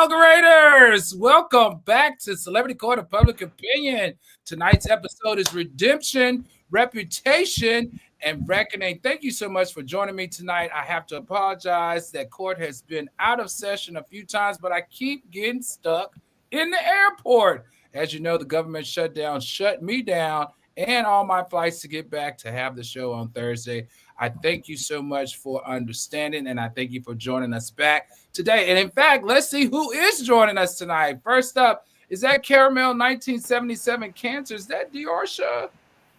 Algoritors, welcome back to Celebrity Court of Public Opinion. Tonight's episode is Redemption, Reputation, and Reckoning. Thank you so much for joining me tonight. I have to apologize that court has been out of session a few times, but I keep getting stuck in the airport. As you know, the government shutdown shut me down and all my flights to get back to have the show on Thursday. I thank you so much for understanding, and I thank you for joining us back today. And in fact, let's see who is joining us tonight. First up, is that Caramel 1977 Cancer? Is that Deorsha?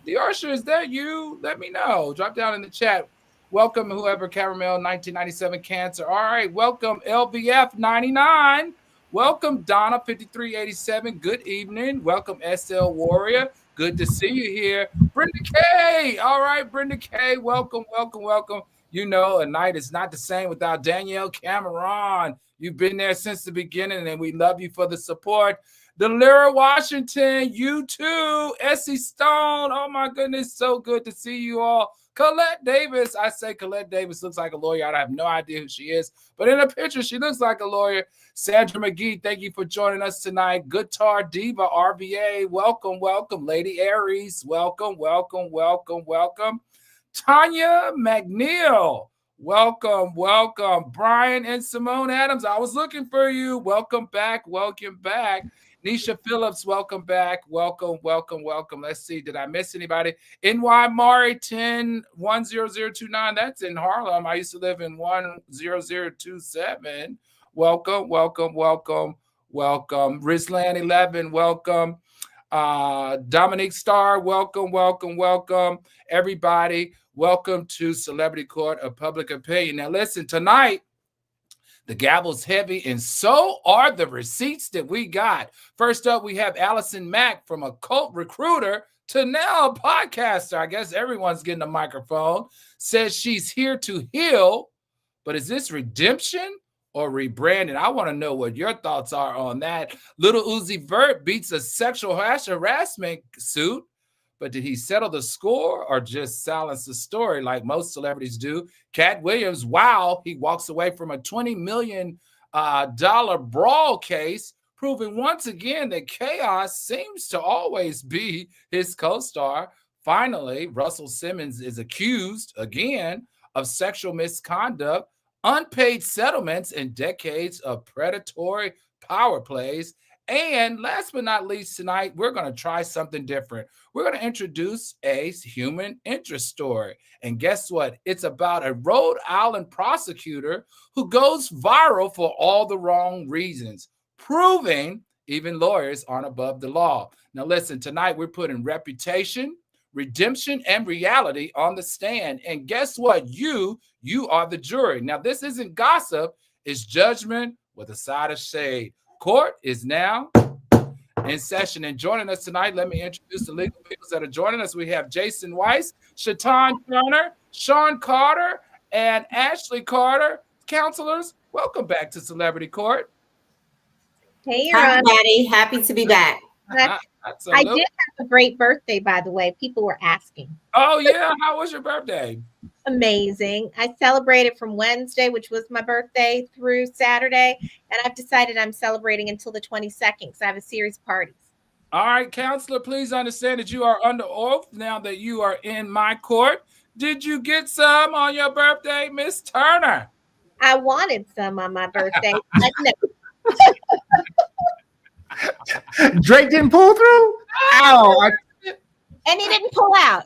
Deorsha, is that you? Let me know. Drop down in the chat. Welcome, whoever, Caramel 1997 Cancer. All right, welcome, LBF 99. Welcome, Donna 5387. Good evening. Welcome, SL Warrior. Good to see you here. Brenda K. All right, Brenda K. Welcome, welcome, welcome. You know, a night is not the same without Danielle Cameron. You've been there since the beginning, and we love you for the support. Delira Washington, you too. Essie Stone. Oh, my goodness. So good to see you all. Colette Davis. I say Colette Davis looks like a lawyer. I have no idea who she is, but in a picture, she looks like a lawyer. Sandra McGee, thank you for joining us tonight. Guitar Diva, RBA, welcome, welcome. Lady Aries, welcome, welcome, welcome, welcome. Tanya McNeil, welcome, welcome. Brian and Simone Adams, I was looking for you. Welcome back, welcome back. Nisha Phillips, welcome back. Welcome, welcome, welcome. Let's see. Did I miss anybody? NY Mari 10-10029. That's in Harlem. I used to live in 10027. Welcome, welcome, welcome, welcome. Rizlan 11, welcome. Dominique Starr, welcome, welcome, welcome. Everybody, welcome to Celebrity Court of Public Opinion. Now, listen, tonight, the gavel's heavy, and so are the receipts that we got. First up, we have Allison Mack, from a cult recruiter to now a podcaster. I guess everyone's getting a microphone. Says she's here to heal, but is this redemption or rebranding? I want to know what your thoughts are on that. Little Uzi Vert beats a sexual harassment suit, but did he settle the score or just silence the story like most celebrities do? Katt Williams, wow, he walks away from a $20 million brawl case, proving once again that chaos seems to always be his co-star. Finally, Russell Simmons is accused again of sexual misconduct, unpaid settlements, and decades of predatory power plays. And last but not least, tonight, we're going to try something different. We're going to introduce a human interest story. And guess what? It's about a Rhode Island prosecutor who goes viral for all the wrong reasons, proving even lawyers aren't above the law. Now, listen, tonight we're putting reputation, redemption, and reality on the stand. And guess what? You are the jury. Now, this isn't gossip. It's judgment with a side of shade. Court is now in session, and joining us tonight, let me introduce the legal people that are joining us. We have Jason Weiss, Shatan Turner, Sean Carter, and Ashley Carter. Counselors, welcome back to Celebrity Court. Hey, hi, Patty. Happy to be back. I did have a great birthday, by the way. People were asking. Oh, yeah. How was your birthday? Amazing. I celebrated from Wednesday, which was my birthday, through Saturday, and I've decided I'm celebrating until the 22nd because I have a series of parties. All right, counselor, please understand that you are under oath now that you are in my court. Did you get some on your birthday, Miss Turner? I wanted some on my birthday. Drake didn't pull through? Ow. And he didn't pull out.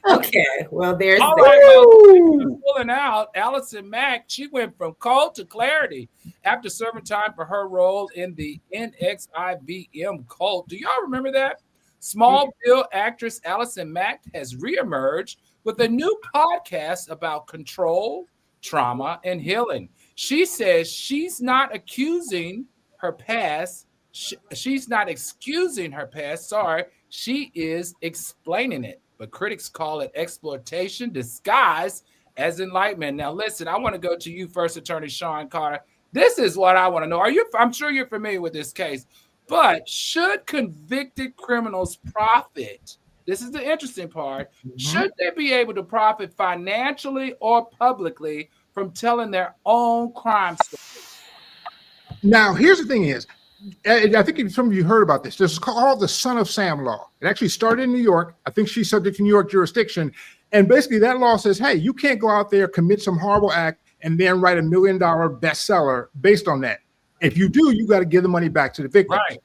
Okay, well, there's all right, pulling out. Allison Mack, she went from cold to clarity after serving time for her role in the NXIVM cult. Do y'all remember that? Smallville actress Allison Mack has reemerged with a new podcast about control, trauma, and healing. She says she's not accusing her past. She's not excusing her past. Sorry, she is explaining it. But critics call it exploitation disguised as enlightenment. Now, listen, I want to go to you first, Attorney Sean Carter. This is what I want to know. I'm sure you're familiar with this case, but should convicted criminals profit? This is the interesting part. Mm-hmm. Should they be able to profit financially or publicly from telling their own crime story? Now, here's the thing is, I think some of you heard about this. This is called the Son of Sam law. It actually started in New York. I think she's subject to New York jurisdiction. And basically that law says, hey, you can't go out there, commit some horrible act, and then write $1 million bestseller based on that. If you do, you got to give the money back to the victim. Right.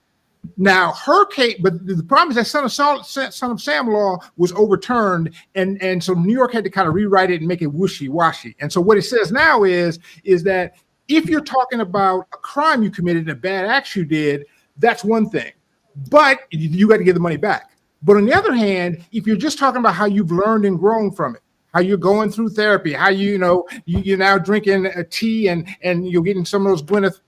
Now, her case, but the problem is that Son of Sam law was overturned, and so New York had to kind of rewrite it and make it wishy-washy. And so what it says now is that if you're talking about a crime you committed and a bad act you did, that's one thing, but you got to give the money back. But on the other hand, if you're just talking about how you've learned and grown from it, how you're going through therapy, how you're now drinking a tea and you're getting some of those Gwyneth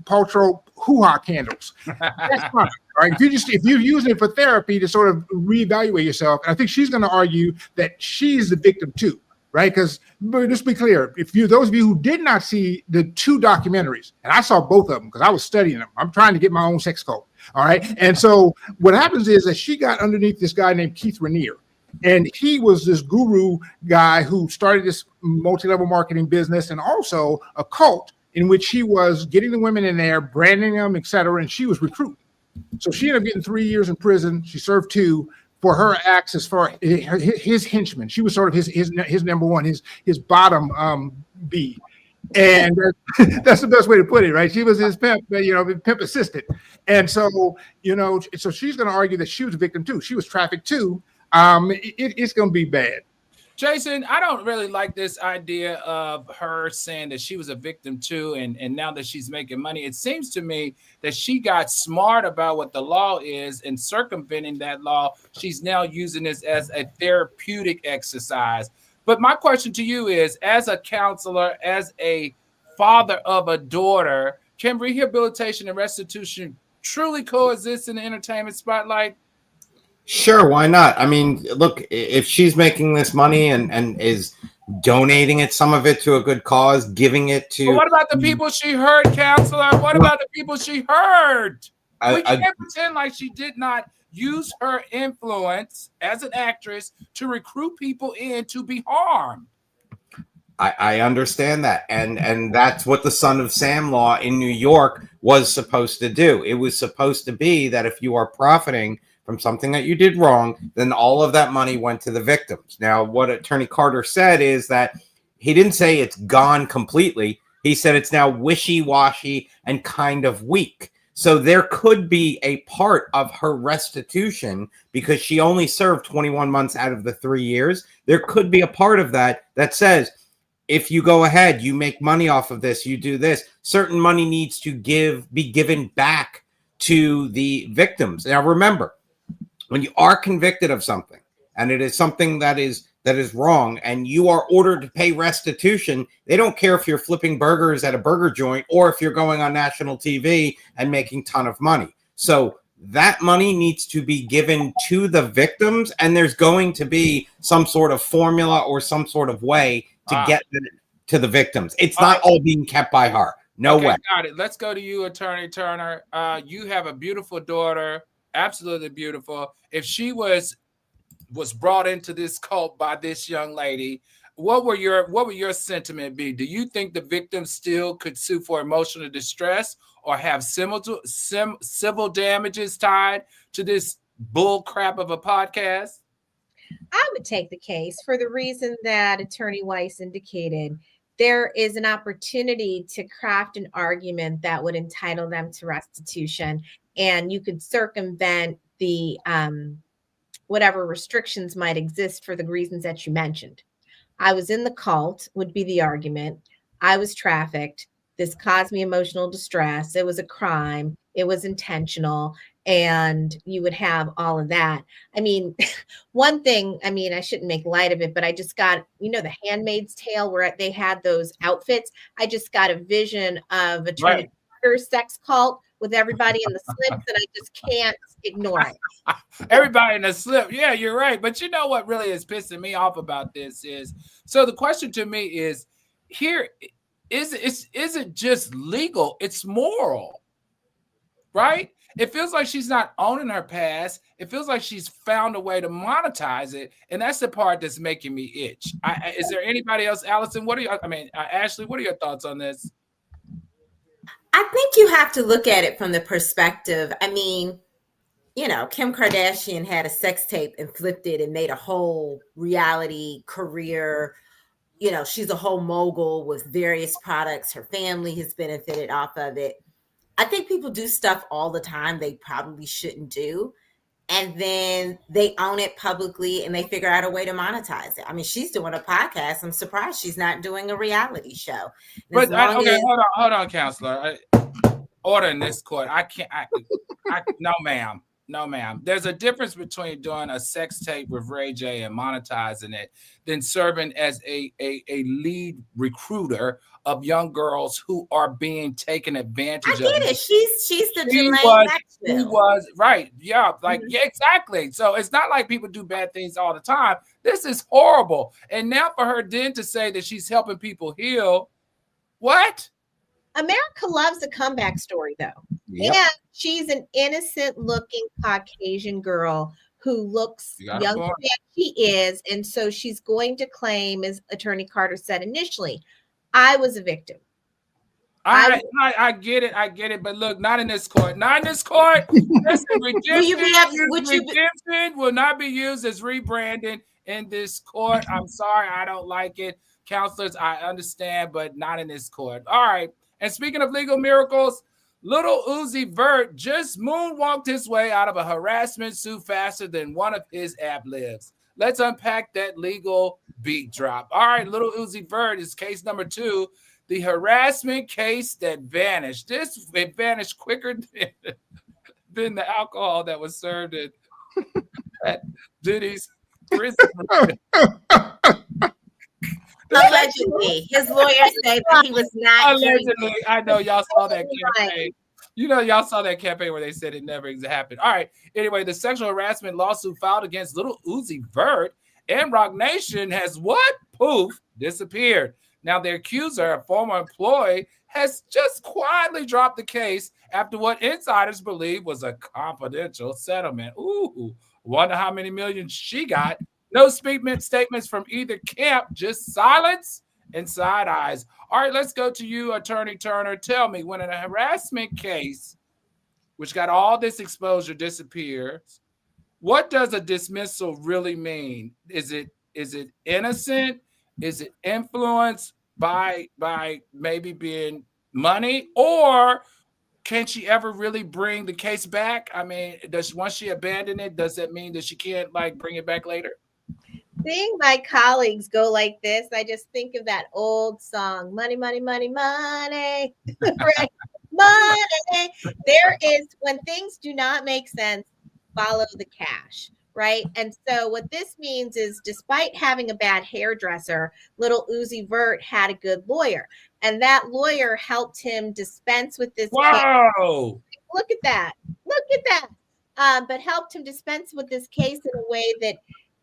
Paltrow hoo-ha candles. That's fine. Right? If you're using it for therapy to sort of reevaluate yourself, and I think she's going to argue that she's the victim too. Right, because just be clear, those of you who did not see the 2 documentaries, and I saw both of them because I was studying them. I'm trying to get my own sex cult. All right, and so what happens is that she got underneath this guy named Keith Raniere, and he was this guru guy who started this multi-level marketing business and also a cult in which he was getting the women in there, branding them, et cetera, and she was recruiting. So she ended up getting 3 years in prison. She served 2. For her acts as far his henchman. She was sort of his number one, his bottom B. And that's the best way to put it, right? She was his pimp, pimp assistant. And so, so she's going to argue that she was a victim too. She was trafficked too. It's going to be bad. Jason, I don't really like this idea of her saying that she was a victim too, and now that she's making money, it seems to me that she got smart about what the law is and circumventing that law. She's now using this as a therapeutic exercise. But my question to you is, as a counselor, as a father of a daughter, can rehabilitation and restitution truly coexist in the entertainment spotlight? Sure, why not? I mean, look, if she's making this money and is donating it, some of it to a good cause, giving it to... But what about the people she hurt, counselor? What about the people she hurt? We can't pretend like she did not use her influence as an actress to recruit people in to be harmed. I understand that. And that's what the Son of Sam law in New York was supposed to do. It was supposed to be that if you are profiting from something that you did wrong, then all of that money went to the victims. Now, what Attorney Carter said is that he didn't say it's gone completely. He said it's now wishy-washy and kind of weak. So there could be a part of her restitution, because she only served 21 months out of the 3 years. There could be a part of that says, if you go ahead, you make money off of this, you do this, certain money needs to be given back to the victims. Now, remember, when you are convicted of something and it is something that is wrong and you are ordered to pay restitution, they don't care if you're flipping burgers at a burger joint or if you're going on national TV and making a ton of money. So that money needs to be given to the victims, and there's going to be some sort of formula or some sort of way to get to the victims. It's not all being kept by her. No way. Got it. Let's go to you, Attorney Turner. You have a beautiful daughter. Absolutely beautiful. If she was brought into this cult by this young lady, what would your sentiment be? Do you think the victim still could sue for emotional distress or have civil damages tied to this bull crap of a podcast? I would take the case for the reason that Attorney Weiss indicated. There is an opportunity to craft an argument that would entitle them to restitution, and you could circumvent the whatever restrictions might exist for the reasons that you mentioned. I was in the cult would be the argument. I was trafficked. This caused me emotional distress. It was a crime. It was intentional. And you would have all of that. I mean, one thing, I shouldn't make light of it, but I just got, the Handmaid's Tale where they had those outfits. I just got a vision of a sex cult with everybody in the slips, and I just can't ignore it. Everybody in the slip. Yeah, you're right. But you know what really is pissing me off about this is, so the question to me is, here, is it just legal? It's moral, right? it feels like she's not owning her past. It feels like she's found a way to monetize it, and that's the part that's making me itch. Is there anybody else, Allison? Ashley, what are your thoughts on this? I think you have to look at it from the perspective. I mean, you know, Kim Kardashian had a sex tape and flipped it and made a whole reality career. You know, she's a whole mogul with various products. Her family has benefited off of it. I think people do stuff all the time they probably shouldn't do. And then they own it publicly and they figure out a way to monetize it. I mean, she's doing a podcast. I'm surprised she's not doing a reality show. But hold on, counselor. Order in this court. I can't. No, ma'am. No, ma'am. There's a difference between doing a sex tape with Ray J and monetizing it than serving as a lead recruiter of young girls who are being taken advantage of. I get it. She's the Jermaine Maxwell. She was right. Yeah, yeah, exactly. So it's not like people do bad things all the time. This is horrible. And now for her then to say that she's helping people heal, what? America loves a comeback story, though. Yep. And she's an innocent-looking Caucasian girl who looks younger than she is, and so she's going to claim, as Attorney Carter said initially, I was a victim. I get it. I get it. But look, not in this court. Not in this court. Redemption will not be used as rebranding in this court. I'm sorry. I don't like it. Counselors, I understand, but not in this court. All right. And speaking of legal miracles, little Uzi Vert just moonwalked his way out of a harassment suit faster than one of his ad-libs. Let's unpack that legal beat drop. All right, little Uzi Vert is case number 2, the harassment case that vanished. It vanished quicker than the alcohol that was served at Diddy's prison. Allegedly, his lawyers say that he was not. Allegedly, I know y'all saw that campaign. You know, y'all saw that campaign where they said it never happened. All right. Anyway, the sexual harassment lawsuit filed against little Uzi Vert and Rock Nation has what? Poof, disappeared. Now, their accuser, a former employee, has just quietly dropped the case after what insiders believe was a confidential settlement. Ooh, wonder how many millions she got. No statements from either camp, just silence and side eyes. All right, let's go to you, Attorney Turner. Tell me, when a harassment case, which got all this exposure, disappears, what does a dismissal really mean? Is it innocent? Is it influenced by maybe being money? Or can she ever really bring the case back? I mean, once she abandoned it, does that mean that she can't bring it back later? Seeing my colleagues go like this, I just think of that old song, money, money, money, money, right? Money. There is, when things do not make sense, follow the cash, right? And so what this means is, despite having a bad hairdresser, little Uzi Vert had a good lawyer. And that lawyer helped him dispense with this. Wow. Look at that. Look at that. But helped him dispense with this case in a way that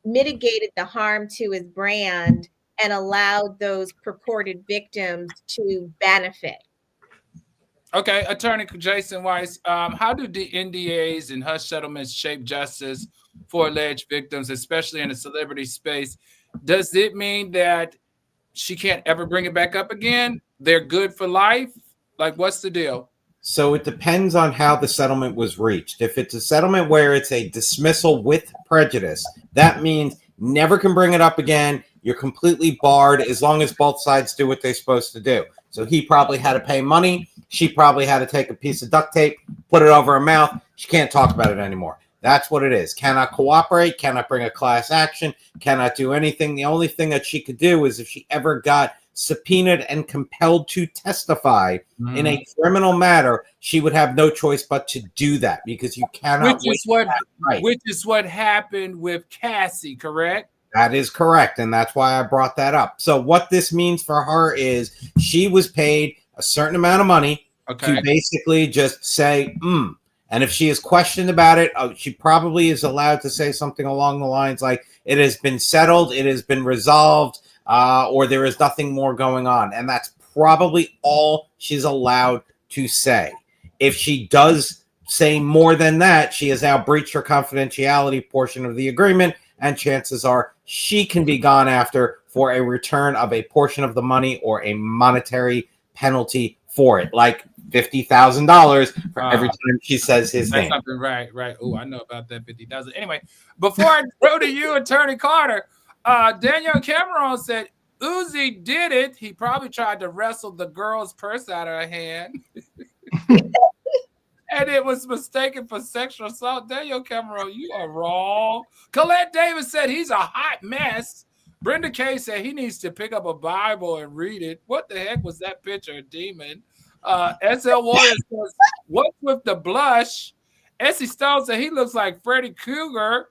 mitigated the harm to his brand and allowed those purported victims to benefit. Okay, Attorney Jason Weiss, how do the NDAs and hush settlements shape justice for alleged victims, especially in the celebrity space? Does it mean that she can't ever bring it back up again? They're good for life? What's the deal? So it depends on how the settlement was reached. If it's a settlement where it's a dismissal with prejudice, that means never can bring it up again. You're completely barred as long as both sides do what they're supposed to do. So he probably had to pay money. She probably had to take a piece of duct tape, put it over her mouth. She can't talk about it anymore. That's what it is. Cannot cooperate, cannot bring a class action, cannot do anything. The only thing that she could do is if she ever got subpoenaed and compelled to testify in a criminal matter, she would have no choice but to do that, because you cannot. Which is what happened with Cassie, correct? That is correct, and that's why I brought that up. So what this means for her is she was paid a certain amount of money to basically just say, And if she is questioned about it, she probably is allowed to say something along the lines like, it has been settled, it has been resolved, or there is nothing more going on. And that's probably all she's allowed to say. If she does saying more than that, she has now breached her confidentiality portion of the agreement, and chances are she can be gone after for a return of a portion of the money or a monetary penalty for it, like $50,000 for every time she says his name. Something right. Oh, I know about that 50,000. Anyway, before I go to you, Attorney Carter, Danielle Cameron said Uzi did it. He probably tried to wrestle the girl's purse out of her hand. And it was mistaken for sexual assault. Daniel Cameron, you are wrong. Colette Davis said he's a hot mess. Brenda Kay said he needs to pick up a Bible and read it. What the heck was that picture? A demon. SL Warrior says, what's with the blush? Essie Stone said he looks like Freddy Krueger.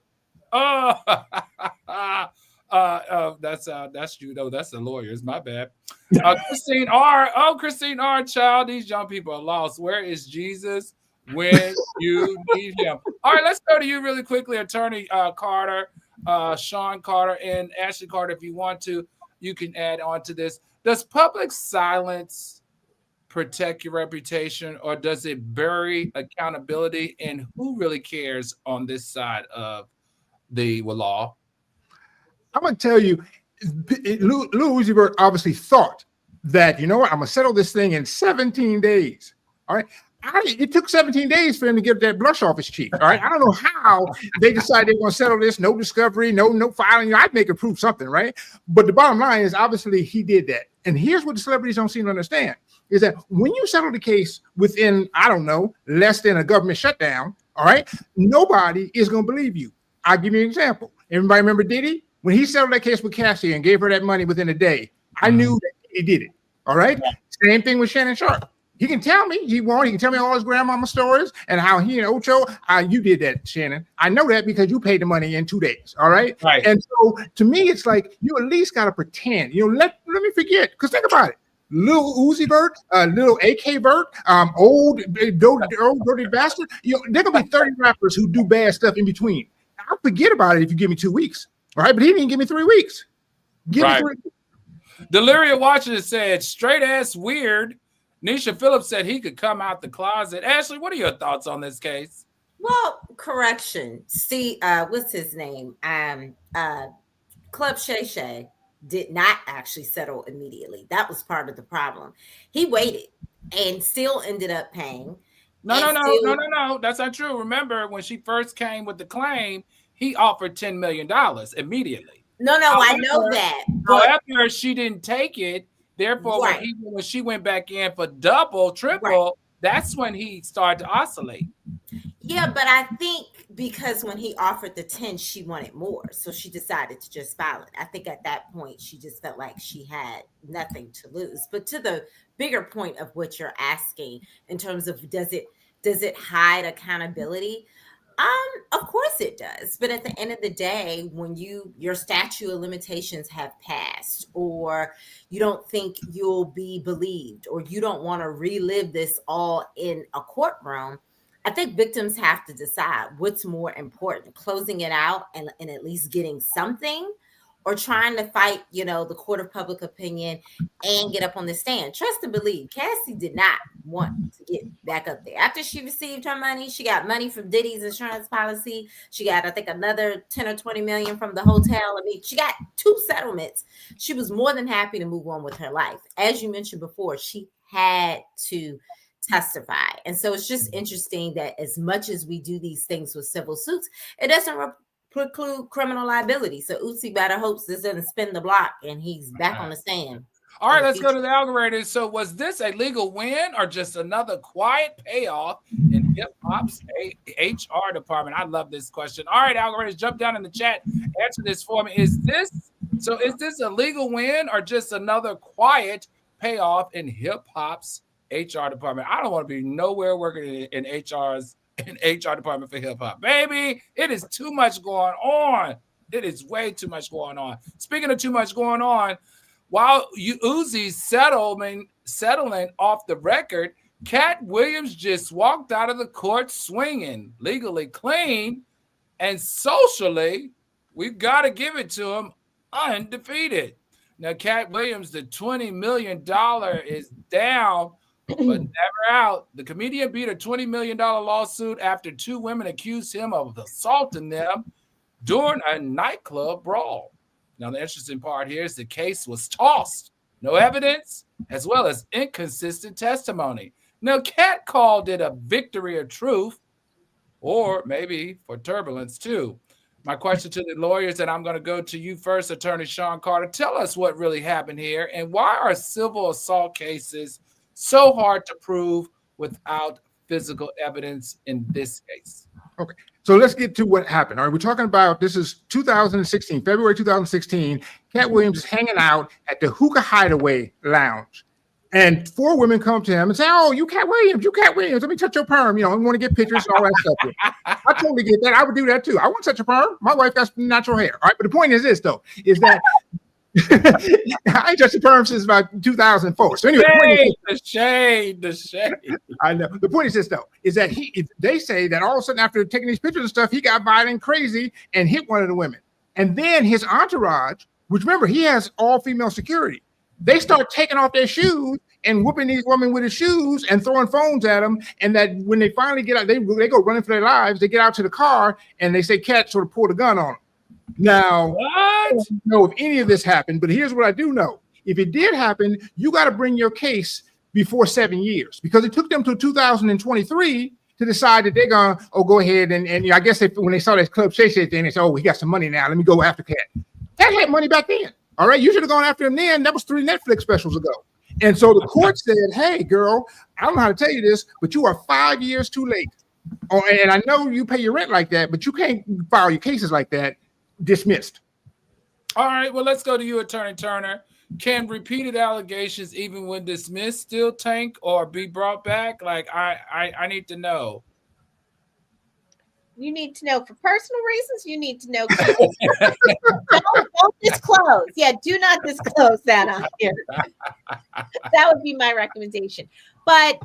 That's you though. That's the lawyers. My bad. Christine R. Christine R. Child, these young people are lost. Where is Jesus when you need him? All right, let's go to you really quickly, Attorney Carter, Sean Carter, and Ashley Carter. If you want to, you can add on to this. Does public silence protect your reputation, or does it bury accountability? And who really cares on this side of the law? I'm going to tell you, Lil Uzi Vert obviously thought that, you know what, I'm going to settle this thing in 17 days. All right. It took 17 days for him to get that blush off his cheek. All right. I don't know how they decided they're going to settle this. No discovery, no filing. I'd make it prove something, right? But the bottom line is obviously he did that. And here's what the celebrities don't seem to understand is that when you settle the case within, I don't know, less than a government shutdown, all right, nobody is going to believe you. I'll give you an example. Everybody remember Diddy? When he settled that case with Cassie and gave her that money within a day, I knew that he did it. All right. Same thing with Shannon Sharp. He can tell me he can tell me all his grandmama stories and how he and Ocho, you did that, Shannon. I know that because you paid the money in 2 days. All right. Right. And so to me, it's like you at least got to pretend. Let me forget. Because think about it. Little Uzi Vert, little AK Vert, old dirty bastard. There gonna be 30 rappers who do bad stuff in between. I'll forget about it if you give me 2 weeks. All right, but he didn't give me 3 weeks. Give me 3 weeks. Deliria Washington said, straight ass weird. Nisha Phillips said he could come out the closet. Ashley, what are your thoughts on this case? Well, correction. See, what's his name? Club Shay Shay did not actually settle immediately. That was part of the problem. He waited and still ended up paying. No. That's not true. Remember, when she first came with the claim, he offered $10 million immediately. No, however, I know that. However, she didn't take it. Therefore, right. when she went back in for double, triple, right. That's when he started to oscillate. Yeah, but I think because when he offered the 10, she wanted more. So she decided to just file it. I think at that point, she just felt like she had nothing to lose. But to the bigger point of what you're asking in terms of does it hide accountability? Of course it does. But at the end of the day, when your statute of limitations have passed, or you don't think you'll be believed, or you don't want to relive this all in a courtroom, I think victims have to decide what's more important, closing it out and at least getting something, or trying to fight, the court of public opinion and get up on the stand. Trust and believe, Cassie did not want to get back up there. After she received her money, she got money from Diddy's insurance policy. She got, I think, another 10 or 20 million from the hotel. I mean, she got 2 settlements. She was more than happy to move on with her life. As you mentioned before, she had to testify. And so it's just interesting that as much as we do these things with civil suits, it doesn't preclude criminal liability. So Uzi better hopes this doesn't spin the block and he's back on the stand. All right, let's go to the algorithm. So was this a legal win or just another quiet payoff in hip hop's HR department? I love this question. All right, algorithm, jump down in the chat. Answer this for me. Is this a legal win or just another quiet payoff in hip hop's HR department? I don't want to be nowhere working in HR department for hip hop. Baby, it is too much going on. It is way too much going on. Speaking of too much going on, while Uzi's settling off the record, Katt Williams just walked out of the court swinging, legally clean, and socially, we've got to give it to him, undefeated. Now, Katt Williams, the $20 million is down but never out. The comedian beat a $20 million lawsuit after 2 women accused him of assaulting them during a nightclub brawl. Now, the interesting part here is the case was tossed. No evidence, as well as inconsistent testimony. Now, Katt called it a victory of truth, or maybe for turbulence, too. My question to the lawyers, and I'm going to go to you first, Attorney Sean Carter. Tell us what really happened here, and why are civil assault cases so hard to prove without physical evidence in this case? Okay, so let's get to what happened. All right, we're talking about, this is 2016, February 2016. Katt Williams is hanging out at the Hookah Hideaway Lounge. And 4 women come to him and say, "Oh, you Katt Williams, let me touch your perm. You know, I want to get pictures and all that stuff." I totally get that. I would do that too. I want to touch your perm. My wife got natural hair. All right, but the point is this, though, is that I ain't touched the perm since about 2004. So anyway, the shade. I know. The point is this, though, is that they say that all of a sudden after taking these pictures and stuff, he got violent and crazy and hit one of the women. And then his entourage, which remember, he has all female security, they start taking off their shoes and whooping these women with his shoes and throwing phones at them. And that when they finally get out, they go running for their lives. They get out to the car and they say Katt sort of pulled a gun on them. Now, I don't know if any of this happened, but here's what I do know. If it did happen, you got to bring your case before 7 years, because it took them till 2023 to decide that they're going to, go ahead. And I guess when they saw that Club Shay Shay thing, they said, he got some money now. Let me go after Katt. Katt had money back then. All right, you should have gone after him then. That was 3 Netflix specials ago. And so the court said, "Hey, girl, I don't know how to tell you this, but you are 5 years too late. Oh, and I know you pay your rent like that, but you can't file your cases like that. Dismissed." All right, well, let's go to you, Attorney Turner. Can repeated allegations, even when dismissed, still tank or be brought back? Like, I need to know. You need to know for personal reasons. You need to know. don't disclose. Yeah, do not disclose that on here. That would be my recommendation. But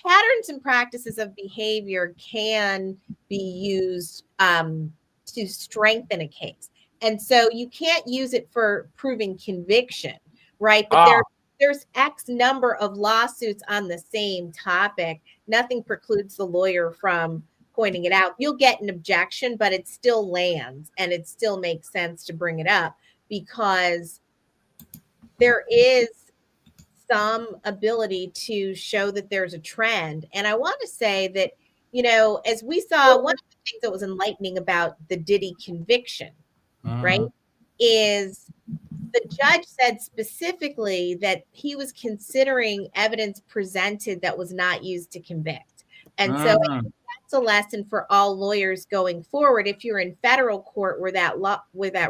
patterns and practices of behavior can be used to strengthen a case. And so you can't use it for proving conviction, right? But there's X number of lawsuits on the same topic. Nothing precludes the lawyer from pointing it out. You'll get an objection, but it still lands and it still makes sense to bring it up because there is some ability to show that there's a trend. And I want to say that, as we saw, one of the things that was enlightening about the Diddy conviction, right, is the judge said specifically that he was considering evidence presented that was not used to convict. And so that's a lesson for all lawyers going forward. If you're in federal court where that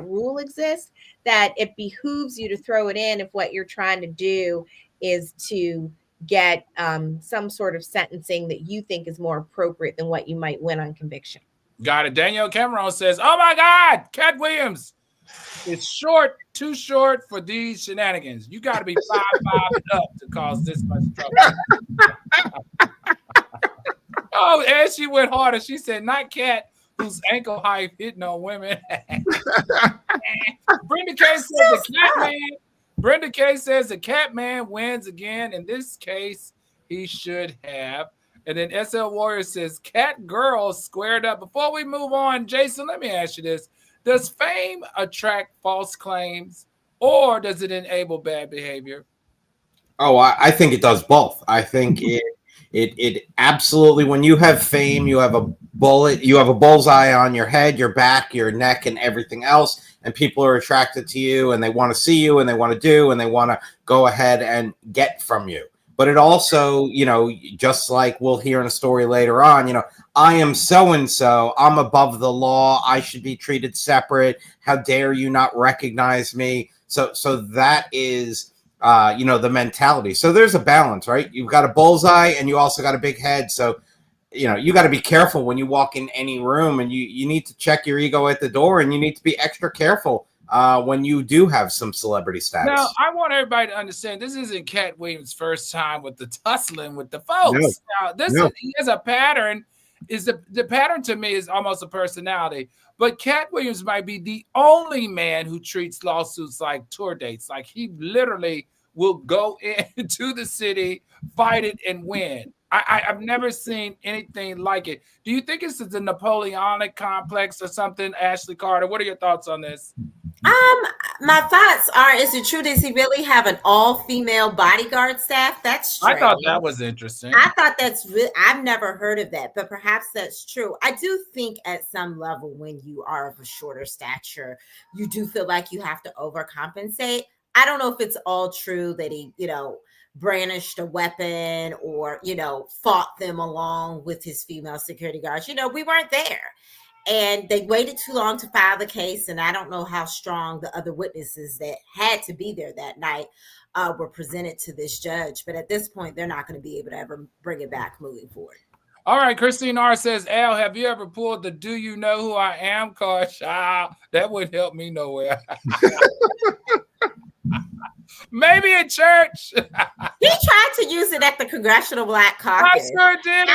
rule exists, that it behooves you to throw it in if what you're trying to do is to get some sort of sentencing that you think is more appropriate than what you might win on conviction. Got it. Danielle Cameron says, "Oh my God, Katt Williams is too short for these shenanigans. You got to be 5'5" and up to cause this much trouble." Oh, and she went harder. She said, "Not Katt, whose ankle height hitting on women." Brenda K says the Katt man wins again. In this case, he should have. And then SL Warrior says, "Katt girls squared up." Before we move on, Jason, let me ask you this. Does fame attract false claims, or does it enable bad behavior? Oh, I think it does both. I think it absolutely, when you have fame, you have a bullseye on your head, your back, your neck, and everything else, and people are attracted to you, and they want to see you, and they want to do, and they want to go ahead and get from you. But it also, just like we'll hear in a story later on, I am so-and-so, I'm above the law, I should be treated separate, how dare you not recognize me? So that is, the mentality. So there's a balance, right? You've got a bullseye and you also got a big head. So, you got to be careful when you walk in any room, and you need to check your ego at the door, and you need to be extra careful when you do have some celebrity status. Now, I want everybody to understand this isn't Katt Williams' first time with the tussling with the folks. He has a pattern. The pattern to me is almost a personality. But Katt Williams might be the only man who treats lawsuits like tour dates. Like, he literally will go into the city, fight it, and win. I've never seen anything like it. Do you think it's the Napoleonic complex or something, Ashley Carter? What are your thoughts on this? My thoughts are: is it true? Does he really have an all-female bodyguard staff? That's strange. I thought that was interesting. I thought that's really, I've never heard of that, but perhaps that's true. I do think at some level, when you are of a shorter stature, you do feel like you have to overcompensate. I don't know if it's all true that he, brandished a weapon or, fought them along with his female security guards. We weren't there. And they waited too long to file the case. And I don't know how strong the other witnesses that had to be there that night were presented to this judge. But at this point, they're not going to be able to ever bring it back moving forward. All right. Christine R. says, Al, have you ever pulled the "Do you know who I am" card? Child, that wouldn't help me nowhere. Maybe in church. He tried to use it at the Congressional Black Caucus. I sure did.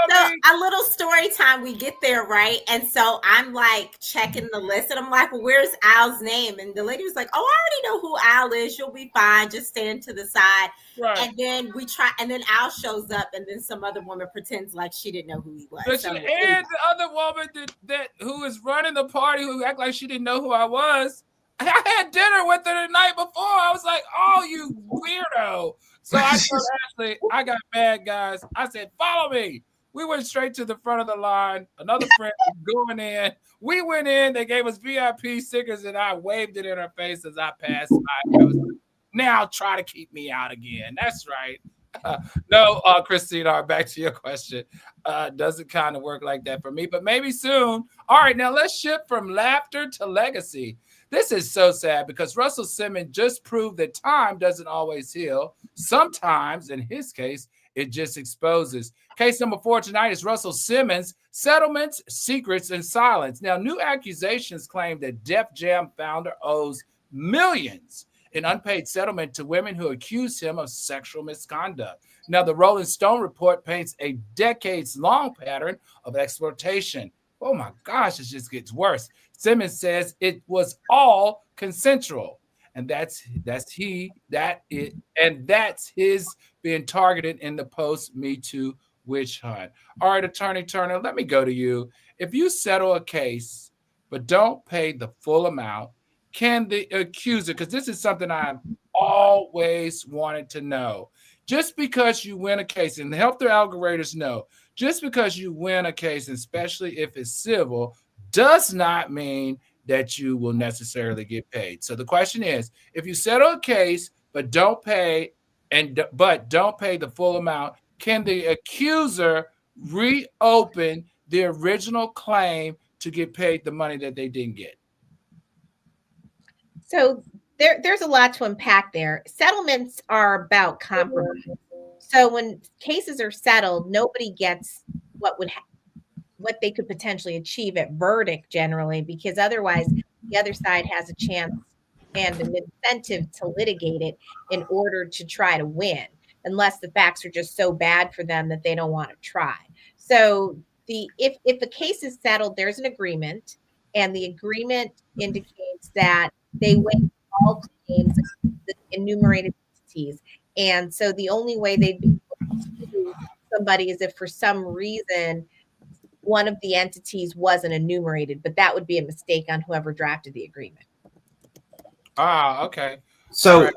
So a little story time. We get there, right? And so I'm like checking the list, and I'm like, well, where's Al's name? And the lady was like, oh, I already know who Al is. You'll be fine. Just stand to the side. Right. And then we try, and then Al shows up, and then some other woman pretends like she didn't know who he was. And the other woman that who is running the party, who act like she didn't know who I was. I had dinner with her the night before. I was like, oh, you weirdo. So I told Ashley, I got mad, guys. I said, follow me. We went straight to the front of the line. Another friend was going in. We went in. They gave us VIP stickers, and I waved it in her face as I passed by. I was like, now try to keep me out again. That's right. No, Christine, back to your question. Doesn't kind of work like that for me, but maybe soon. All right, now let's shift from laughter to legacy. This is so sad because Russell Simmons just proved that time doesn't always heal. Sometimes, in his case, it just exposes. Case number 4 tonight is Russell Simmons, settlements, secrets, and silence. Now, new accusations claim that Def Jam founder owes millions in unpaid settlement to women who accuse him of sexual misconduct. Now, the Rolling Stone report paints a decades-long pattern of exploitation. Oh my gosh, it just gets worse. Simmons says it was all consensual, and that's his being targeted in the post-Me Too witch hunt. All right, Attorney Turner, let me go to you. If you settle a case but don't pay the full amount, can the accuser, because this is something I've always wanted to know, just because you win a case, and help their algorithm know, just because you win a case, especially if it's civil, does not mean that you will necessarily get paid. So the question is, if you settle a case but don't pay the full amount, can the accuser reopen the original claim to get paid the money that they didn't get? So there's a lot to unpack there. Settlements are about compromise. So when cases are settled, nobody gets what they could potentially achieve at verdict generally, because otherwise the other side has a chance and an incentive to litigate it in order to try to win, unless the facts are just so bad for them that they don't want to try. So if the case is settled, there's an agreement, and the agreement indicates that they waive all claims of the enumerated entities. And so the only way they'd be able to sue somebody is if for some reason one of the entities wasn't enumerated, but that would be a mistake on whoever drafted the agreement. Okay. So, right.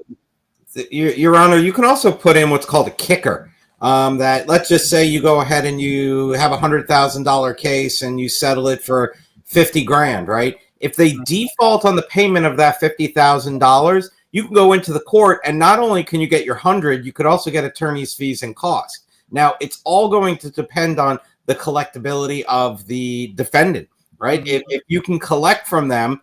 Your Honor, you can also put in what's called a kicker. That, let's just say you go ahead and you have $100,000 case and you settle it for $50,000, right? If they default on the payment of that $50,000, you can go into the court, and not only can you get your 100, you could also get attorney's fees and costs. Now, it's all going to depend on the collectability of the defendant, right? If you can collect from them,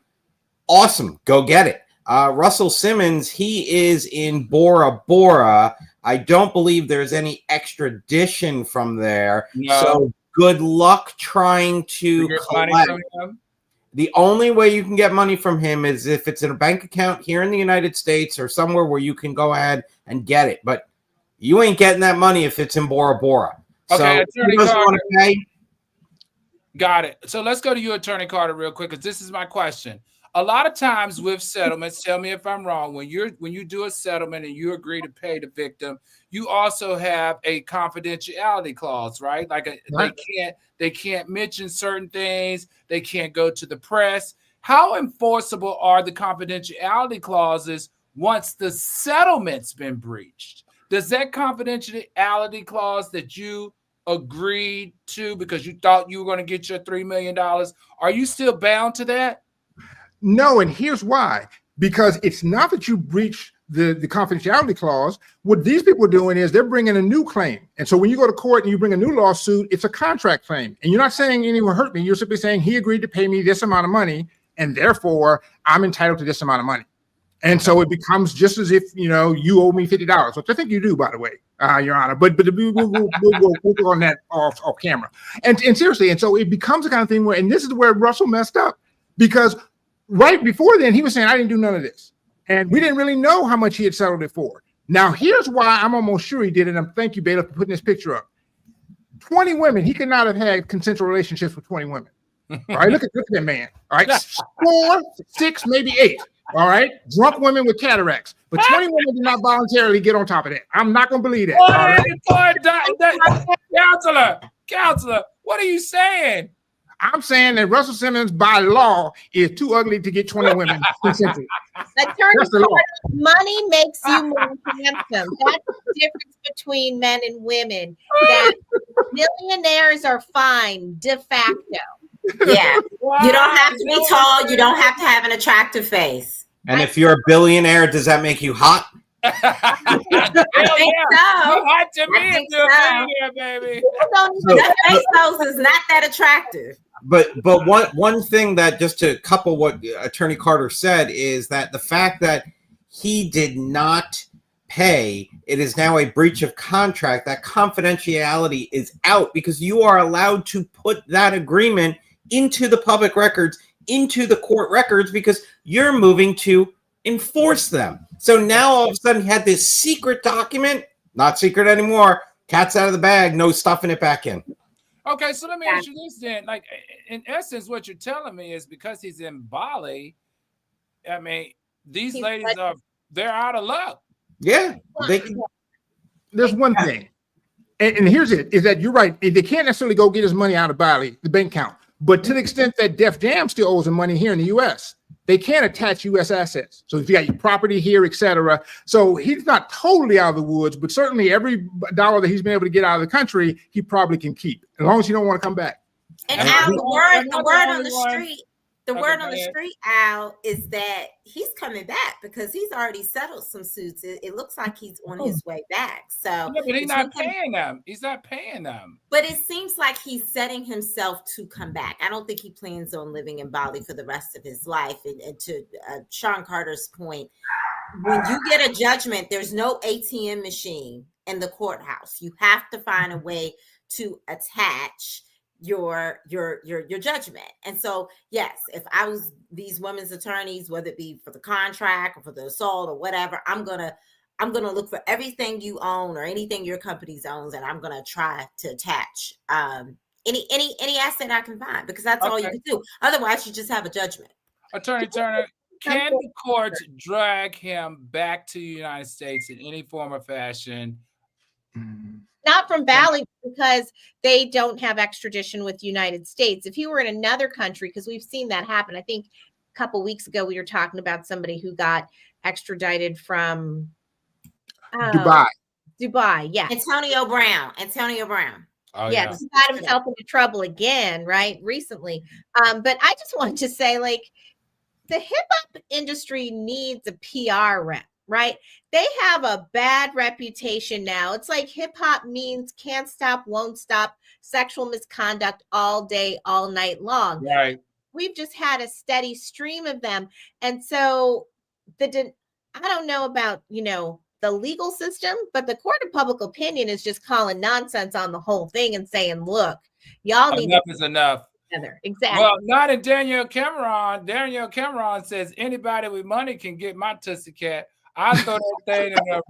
awesome, go get it. Russell Simmons, he is in Bora Bora. I don't believe there's any extradition from there. No. So good luck trying to collect. The only way you can get money from him is if it's in a bank account here in the United States or somewhere where you can go ahead and get it. But you ain't getting that money if it's in Bora Bora. Okay, so Attorney Carter. Got it. So let's go to you, Attorney Carter, real quick, because this is my question. A lot of times with settlements, tell me if I'm wrong, when you do a settlement and you agree to pay the victim, you also have a confidentiality clause, right? Like they can't mention certain things, they can't go to the press. How enforceable are the confidentiality clauses once the settlement's been breached? Does that confidentiality clause that you agreed to because you thought you were going to get your $3 million, are you still bound to that? No, and here's why. Because it's not that you breach the confidentiality clause. What these people are doing is they're bringing a new claim. And so when you go to court and you bring a new lawsuit, it's a contract claim. And you're not saying anyone hurt me. You're simply saying he agreed to pay me this amount of money, and therefore I'm entitled to this amount of money. And so it becomes just as if, you owe me $50, which I think you do, by the way, Your Honor. But we'll go on that off camera. And seriously, and so it becomes the kind of thing where, and this is where Russell messed up, because right before then, he was saying, I didn't do none of this. And we didn't really know how much he had settled it for. Now, here's why I'm almost sure he did it. And thank you, Bailiff, for putting this picture up. 20 women. He could not have had consensual relationships with 20 women. All right, look at that man. All right, 4, 6, maybe 8. All right, drunk women with cataracts. But 20 women did not voluntarily get on top of that. I'm not going to believe that. Counselor, what are you saying? I'm saying that Russell Simmons, by law, is too ugly to get 20 women consensual. Money makes you more handsome. That's the difference between men and women. That millionaires are fine de facto. Yeah. Wow. You don't have to be tall. You don't have to have an attractive face. And if you're a billionaire, does that make you hot? I think so. You hot to me if you're a billionaire, baby. That face pose is not that attractive. But one thing that, just to couple what Attorney Carter said, is that the fact that he did not pay, it is now a breach of contract. That confidentiality is out because you are allowed to put that agreement into the public records, into the court records, because you're moving to enforce them. So now all of a sudden he had this secret document, not secret anymore. Cat's out of the bag, no stuffing it back in. Okay, so let me ask you this then. Like, in essence, what you're telling me is because he's in Bali, I mean, these ladies they're out of luck. Yeah. There's one thing, and here's it, is that you're right. They can't necessarily go get his money out of Bali, the bank account. But to the extent that Def Jam still owes him money here in the U.S., they can attach U.S. assets. So if you got your property here, etc. So he's not totally out of the woods, but certainly every dollar that he's been able to get out of the country, he probably can keep, as long as he don't want to come back. And Al, the word on the street, Al, is that he's coming back because he's already settled some suits. It looks like he's on his way back. So yeah, but he's not paying them. He's not paying them. But it seems like he's setting himself to come back. I don't think he plans on living in Bali for the rest of his life. And to Sean Carter's point, when you get a judgment, there's no ATM machine in the courthouse. You have to find a way to attach your judgment. And so yes, if I was these women's attorneys, whether it be for the contract or for the assault or whatever, I'm gonna look for everything you own or anything your company owns, and I'm gonna try to attach any asset I can find, because that's all you can do. Otherwise, you just have a judgment. Attorney Turner, can the courts drag him back to the United States in any form or fashion? Not from Bali, because they don't have extradition with the United States. If he were in another country, because we've seen that happen. I think a couple of weeks ago we were talking about somebody who got extradited from Dubai. Yes. Antonio Brown. Oh, yes, he got himself into trouble again, right? Recently. But I just wanted to say, like, the hip hop industry needs a PR rep. Right? They have a bad reputation now. It's like hip hop means can't stop, won't stop, sexual misconduct all day, all night long. Right. We've just had a steady stream of them. And so I don't know about, the legal system, but the court of public opinion is just calling nonsense on the whole thing and saying, look, y'all need enough is enough. Together. Exactly. Well, not in Danielle Cameron. Danielle Cameron says anybody with money can get my Tussie Cat. I throw that thing in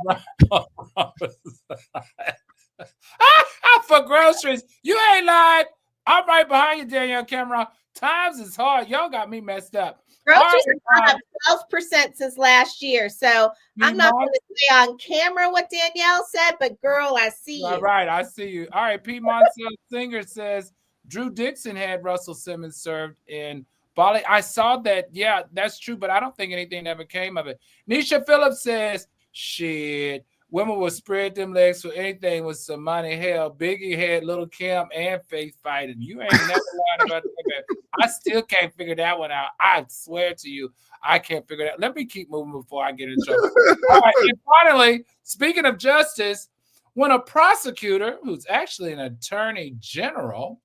for groceries. You ain't lied. I'm right behind you, Danielle Cameron. Times is hard. Y'all got me messed up. Groceries All right, are up 12% since last year. So I'm not going to say on camera what Danielle said, but girl, I see you. All right, I see you. All right, Pete Montel Singer says Drew Dixon had Russell Simmons served in Bali. I saw that. Yeah, that's true, but I don't think anything ever came of it. Nisha Phillips says, shit, women will spread them legs for anything with some money. Hell, Biggie had Little Kim and Faith fighting. You ain't never lied about that. I still can't figure that one out. I swear to you, I can't figure it out. Let me keep moving before I get in trouble. All right, and finally, speaking of justice, when a prosecutor, who's actually an attorney general,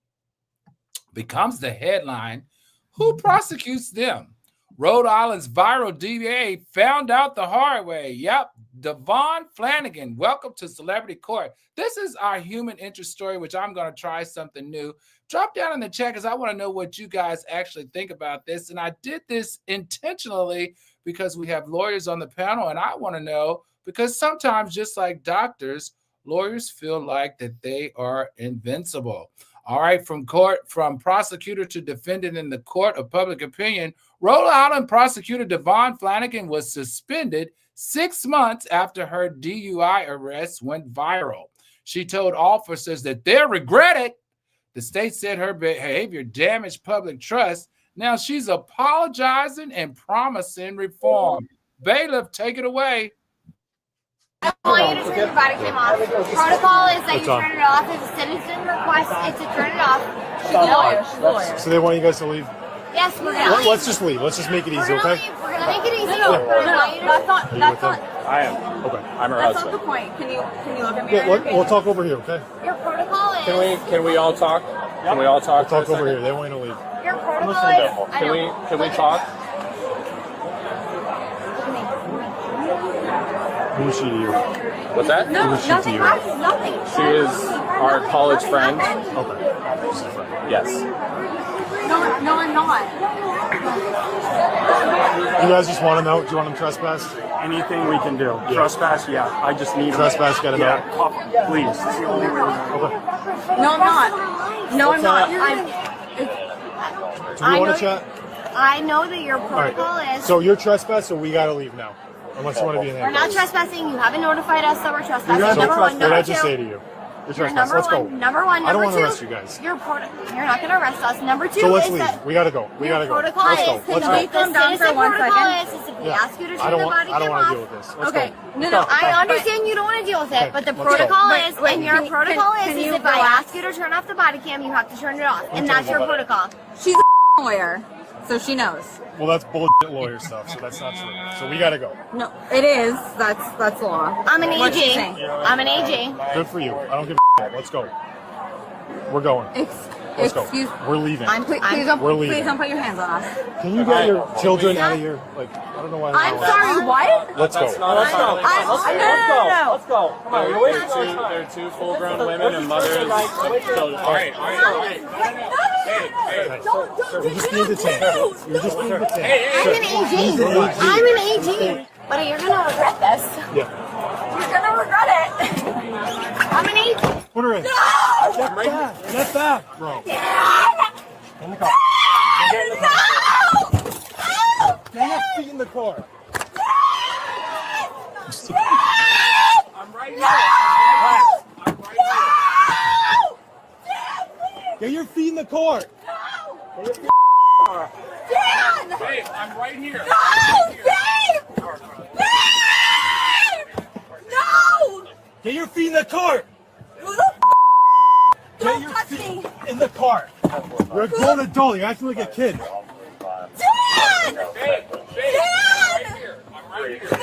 becomes the headline, who prosecutes them? Rhode Island's viral DA found out the hard way. Yep, Devon Flanigan. Welcome to Celebrity Court. This is our human interest story, which I'm going to try something new. Drop down in the chat because I want to know what you guys actually think about this. And I did this intentionally because we have lawyers on the panel, and I want to know because sometimes, just like doctors, lawyers feel like that they are invincible. All right, from prosecutor to defendant in the court of public opinion, Rhode Island prosecutor Devon Flanigan was suspended 6 months after her DUI arrest went viral. She told officers that they regret it. The state said her behavior damaged public trust. Now she's apologizing and promising reform. Bailiff, take it away. I want you to turn your body cam off. Protocol is that you turn it off. If a citizen requests it to turn it off, she's a lawyer. So they want you guys to leave? Yes, we're gonna Let's just leave. Let's just make it easy, okay? We're gonna make it easy. No, That's not. I am. Okay. I'm her That's husband. not the point. Can you look at me? Yeah, we'll talk over here, okay? Your protocol is. Can we all talk? Can we all talk? We'll talk over here. They want you to leave. Your protocol is. Can we talk? Who is she to you? What's that? No, Who is she nothing. to you? Nothing. She is our college friend. Okay. Yes. No, I'm not. You guys just want him out? Do you want him trespassed? Anything we can do. Yeah. Trespass, yeah. I just need Trespass, get him out. Please. It's the only way we're going. Okay. No, I'm not. No, I'm not. Do we want to chat? I know that your All right. protocol is. So you're trespassed, so we gotta leave now. Unless you want to be in We're not handcuffs. trespassing. You haven't notified us that we're trespassing. So Number one. what did Number I just two. say to you? You're You're trespassed. number Let's go. one. Number one. I don't Number want to two. arrest you guys. You're not going to arrest us. Number two So let's is leave. that We gotta go. We your gotta go. protocol Let's go. is Let's the go. citizen protocol is if we ask you to I turn don't the want. body I don't cam want to off. deal with this. Let's Okay. go. No. I understand you don't want to deal with it, Okay, but the let's go. protocol is, Wait, and your can protocol you is if I ask you to turn off the body cam, you have to turn it off, and that's your protocol. She's a lawyer, so she knows. Well, that's bullshit lawyer stuff, so that's not true. So we gotta go. No, it is. That's law. I'm an What's she AG. saying? I'm an AG. Good for you. I don't give a shit. Let's go. We're going. Let's go. Excuse. We're leaving. Please don't. We're leaving. Please don't put your hands on us. Can you get your children out of here? Like, I don't know why. I'm sorry. What? Let's go. Let's go. Let's go. No. Let's go. Come on. They're two full-grown women and mothers of children. All right. You're just being detained. You're just being detained. I'm an AG. I'm an AG. But you're gonna regret this. Yeah. You're gonna regret it. I'm an AG. Put her in. No! Get back. Get back, bro. In the car. Get in the car. No! Get your feet in the car. I'm right No! here. No! Get your feet in the car. Dan! Hey, I'm right here. No! Babe! Babe! No! Get your feet in the car. Who the Get Don't your touch feet me! in the car. You're a grown adult. You're acting like a kid. Dan! Hey, Dan! I'm right here. No!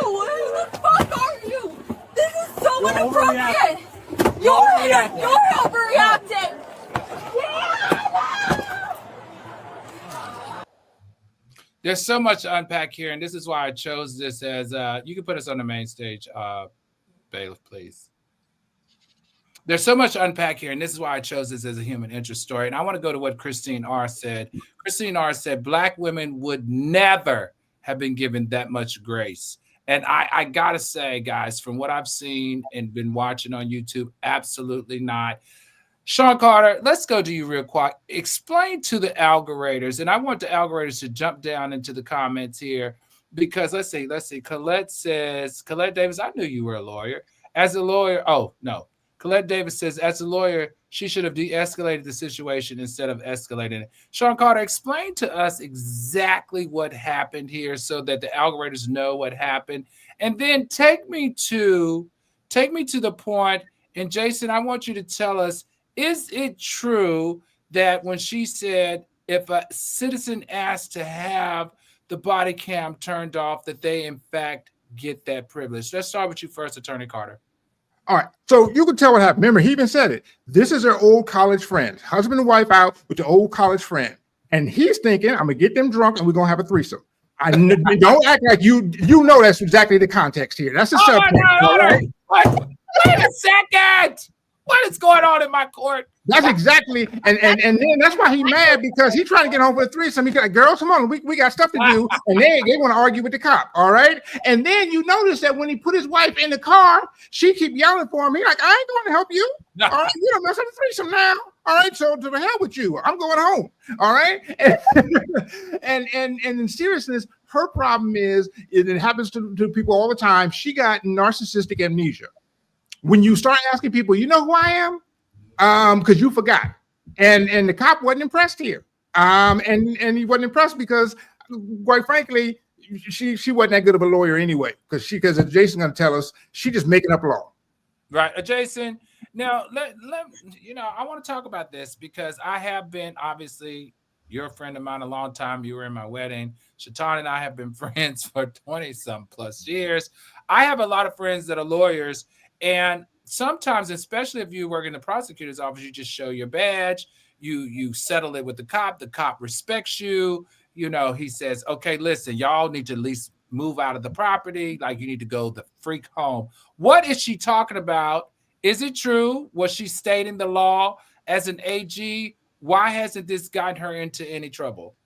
Who the fuck are you? This is so You're inappropriate! You're overreacting! There's so much to unpack here, and this is why I chose this as you can put us on the main stage, Bailiff, please. There's so much to unpack here, and this is why I chose this as a human interest story. And I want to go to what Christine R. said. Christine R. said, Black women would never have been given that much grace. And I got to say, guys, from what I've seen and been watching on YouTube, absolutely not. Sean Carter, let's go to you real quick. Explain to the algoriters, and I want the algoriters to jump down into the comments here because let's see. Colette Davis, I knew you were a lawyer. As a lawyer, oh no. Colette Davis says, as a lawyer, she should have de-escalated the situation instead of escalating it. Sean Carter, explain to us exactly what happened here so that the algoriters know what happened. And then take me to the point, and Jason, I want you to tell us, is it true that when she said if a citizen asked to have the body cam turned off, that they in fact get that privilege? Let's start with you first, Attorney Carter. All right, so you can tell what happened. Remember, he even said it. This is her old college friend, husband and wife out with the old college friend. And he's thinking, I'm gonna get them drunk and we're gonna have a threesome. Don't act like you know that's exactly the context here. That's the subject. Wait a second. What is going on in my court? That's exactly, and then that's why he's mad, because he's trying to get home for the threesome. He's like, girls, come on, we got stuff to do, and they want to argue with the cop. All right, and then you notice that when he put his wife in the car, she keep yelling for him. He's like, I ain't going to help you. No. All right, you don't mess up the threesome now. All right, so to the hell with you. I'm going home. All right, and in seriousness, her problem is it happens to people all the time. She got narcissistic amnesia. When you start asking people, you know who I am? Because you forgot. And the cop wasn't impressed here. And he wasn't impressed because, quite frankly, she wasn't that good of a lawyer anyway. Because as Jason's going to tell us, she just making up law. Right, Jason. Now, I want to talk about this because I have been, obviously, you're a friend of mine a long time. You were in my wedding. Shaitan and I have been friends for 20-some plus years. I have a lot of friends that are lawyers. And sometimes, especially if you work in the prosecutor's office, you just show your badge, you settle it with the cop respects you. You know, he says, okay, listen, y'all need to at least move out of the property. Like, you need to go the freak home. What is she talking about? Is it true? Was she stating the law as an AG? Why hasn't this gotten her into any trouble?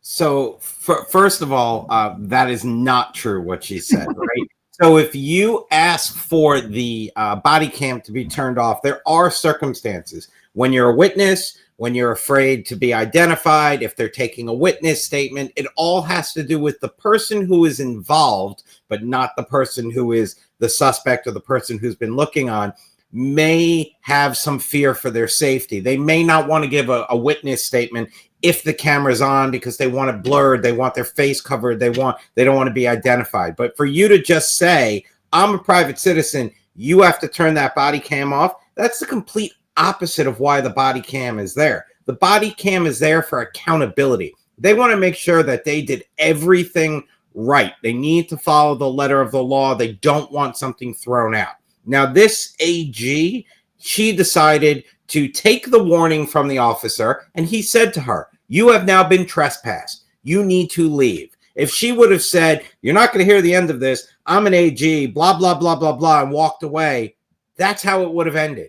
So first of all, that is not true what she said, right? So if you ask for the body cam to be turned off, there are circumstances when you're a witness, when you're afraid to be identified, if they're taking a witness statement. It all has to do with the person who is involved, but not the person who is the suspect or the person who's been looking on, may have some fear for their safety. They may not want to give a witness statement if the camera's on because they want it blurred, they want their face covered, they don't want to be identified. But for you to just say, I'm a private citizen, you have to turn that body cam off, that's the complete opposite of why the body cam is there. The body cam is there for accountability. They want to make sure that they did everything right. They need to follow the letter of the law. They don't want something thrown out. Now, this AG, she decided to take the warning from the officer, and he said to her, you have now been trespassed. You need to leave. If she would have said, you're not going to hear the end of this, I'm an AG, blah, blah, blah, blah, blah, and walked away, that's how it would have ended.